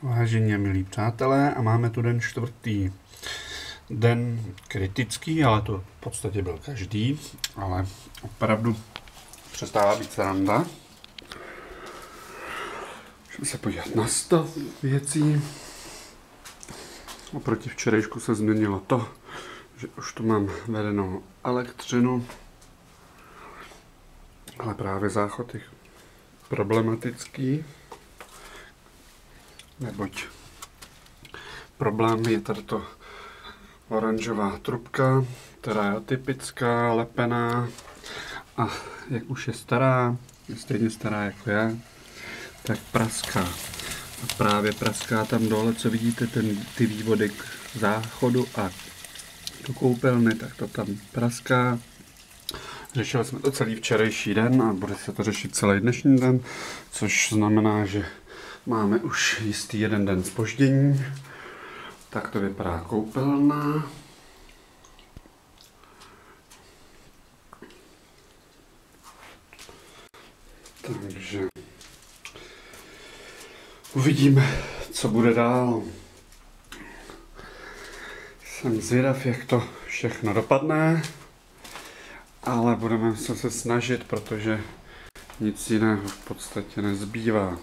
Vážení a milí přátelé, a máme tu den čtvrtý. Den kritický, ale to v podstatě byl každý, ale opravdu přestává být sranda. Můžeme se podívat na stav věcí. Oproti včerejšku se změnilo to, že už tu mám vedenou elektřinu, ale právě záchod je problematický, neboť problém je tady to oranžová trubka, která je atypická, lepená a jak už je stará, je stejně stará jako já, tak praská. A právě praská tam dole, co vidíte, ty vývody k záchodu a do koupelny, tak to tam praská. Řešili jsme to celý včerejší den a bude se to řešit celý dnešní den, což znamená, že máme už jistý jeden den zpoždění. Tak to vypadá koupelna. Takže uvidíme, co bude dál. Jsem zvědav, jak to všechno dopadne, ale budeme se snažit, protože nic jiného v podstatě nezbývá.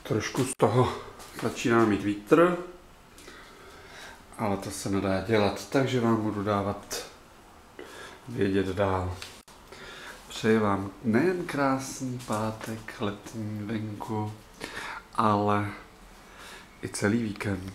Trošku z toho začíná mít vítr, ale to se nedá dělat, takže vám budu dávat vědět dál. Přeji vám nejen krásný pátek letní venku, ale i celý víkend.